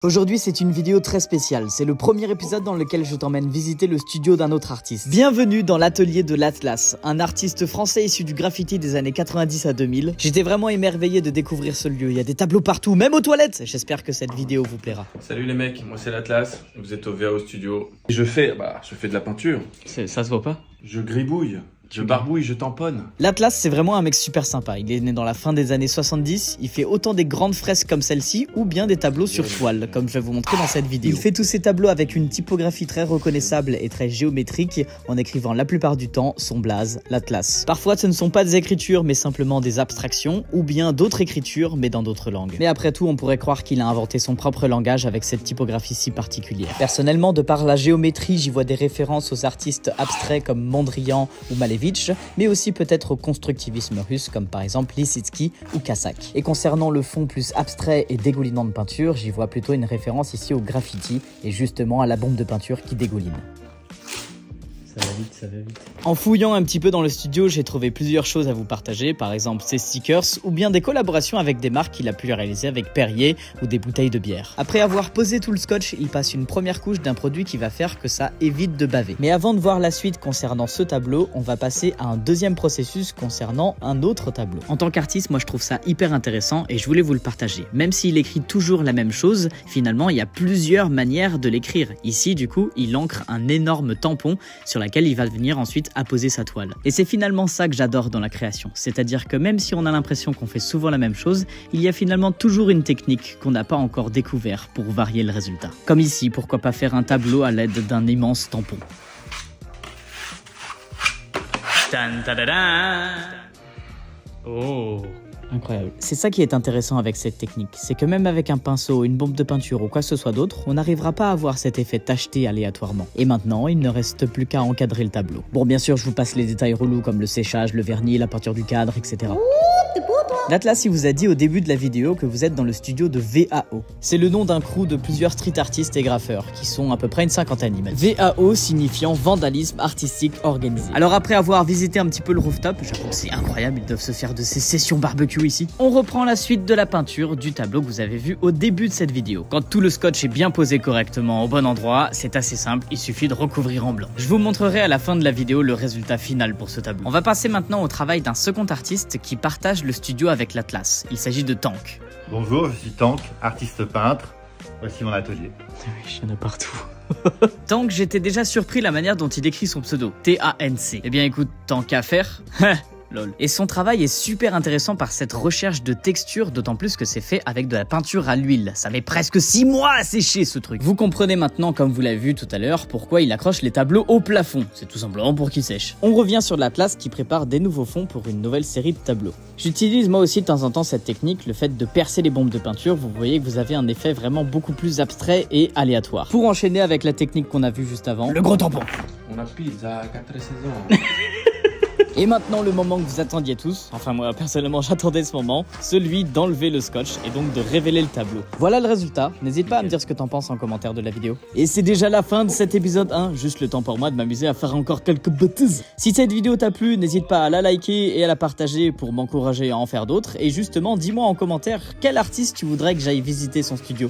Aujourd'hui, c'est une vidéo très spéciale. C'est le premier épisode dans lequel je t'emmène visiter le studio d'un autre artiste. Bienvenue dans l'atelier de l'Atlas, un artiste français issu du graffiti des années 90 à 2000. J'étais vraiment émerveillé de découvrir ce lieu. Il y a des tableaux partout, même aux toilettes. J'espère que cette vidéo vous plaira. Salut les mecs, moi c'est l'Atlas. Vous êtes au VAO Studio. Je fais de la peinture. Ça se voit pas? Je gribouille. Je barbouille, je tamponne. L'Atlas, c'est vraiment un mec super sympa. Il est né dans la fin des années 70. Il fait autant des grandes fresques comme celle-ci ou bien des tableaux sur toile, comme je vais vous montrer dans cette vidéo. Il fait tous ses tableaux avec une typographie très reconnaissable et très géométrique, en écrivant la plupart du temps son blaze, l'Atlas. Parfois, ce ne sont pas des écritures, mais simplement des abstractions, ou bien d'autres écritures, mais dans d'autres langues. Mais après tout, on pourrait croire qu'il a inventé son propre langage avec cette typographie si particulière. Personnellement, de par la géométrie, j'y vois des références aux artistes abstraits comme Mondrian ou Malevich, mais aussi peut-être au constructivisme russe comme par exemple Lissitsky ou Kassak. Et concernant le fond plus abstrait et dégoulinant de peinture, j'y vois plutôt une référence ici au graffiti et justement à la bombe de peinture qui dégouline. Ça va vite, ça va vite. En fouillant un petit peu dans le studio, j'ai trouvé plusieurs choses à vous partager, par exemple ses stickers ou bien des collaborations avec des marques qu'il a pu réaliser avec Perrier ou des bouteilles de bière. Après avoir posé tout le scotch, il passe une première couche d'un produit qui va faire que ça évite de baver. Mais avant de voir la suite concernant ce tableau, on va passer à un deuxième processus concernant un autre tableau. En tant qu'artiste, moi je trouve ça hyper intéressant et je voulais vous le partager. Même s'il écrit toujours la même chose, finalement il y a plusieurs manières de l'écrire. Ici du coup, il encre un énorme tampon sur laquelle il va venir ensuite apposer sa toile. Et c'est finalement ça que j'adore dans la création, c'est-à-dire que même si on a l'impression qu'on fait souvent la même chose, il y a finalement toujours une technique qu'on n'a pas encore découvert pour varier le résultat. Comme ici, pourquoi pas faire un tableau à l'aide d'un immense tampon. Oh, incroyable. C'est ça qui est intéressant avec cette technique, c'est que même avec un pinceau, une bombe de peinture ou quoi que ce soit d'autre, on n'arrivera pas à avoir cet effet tacheté aléatoirement. Et maintenant, il ne reste plus qu'à encadrer le tableau. Bon, bien sûr, je vous passe les détails relous comme le séchage, le vernis, la peinture du cadre, etc. L'Atlas, il vous a dit au début de la vidéo que vous êtes dans le studio de VAO. C'est le nom d'un crew de plusieurs street artistes et graffeurs, qui sont à peu près une cinquantaine. VAO signifiant Vandalisme Artistique Organisé. Alors après avoir visité un petit peu le rooftop, j'avoue que c'est incroyable, ils doivent se faire de ces sessions barbecue ici. On reprend la suite de la peinture du tableau que vous avez vu au début de cette vidéo. Quand tout le scotch est bien posé correctement au bon endroit, c'est assez simple, il suffit de recouvrir en blanc. Je vous montrerai à la fin de la vidéo le résultat final pour ce tableau. On va passer maintenant au travail d'un second artiste qui partage le studio avec l'Atlas. Il s'agit de Tank. Bonjour, je suis Tank, artiste peintre. Voici mon atelier. Oui, il y en a partout. Tank, j'étais déjà surpris la manière dont il écrit son pseudo, T-A-N-C. Eh bien écoute, tant qu'à faire... Lol. Et son travail est super intéressant par cette recherche de texture, d'autant plus que c'est fait avec de la peinture à l'huile. Ça met presque 6 mois à sécher ce truc. Vous comprenez maintenant, comme vous l'avez vu tout à l'heure, pourquoi il accroche les tableaux au plafond. C'est tout simplement pour qu'ils sèchent. On revient sur l'Atlas qui prépare des nouveaux fonds pour une nouvelle série de tableaux. J'utilise moi aussi de temps en temps cette technique, le fait de percer les bombes de peinture. Vous voyez que vous avez un effet vraiment beaucoup plus abstrait et aléatoire. Pour enchaîner avec la technique qu'on a vue juste avant, le gros tampon. On a pizza 4 saisons. Et maintenant le moment que vous attendiez tous, enfin moi personnellement j'attendais ce moment, celui d'enlever le scotch et donc de révéler le tableau. Voilà le résultat, n'hésite pas à me dire ce que t'en penses en commentaire de la vidéo. Et c'est déjà la fin de cet épisode 1, juste le temps pour moi de m'amuser à faire encore quelques bêtises. Si cette vidéo t'a plu, n'hésite pas à la liker et à la partager pour m'encourager à en faire d'autres. Et justement, dis-moi en commentaire quel artiste tu voudrais que j'aille visiter son studio.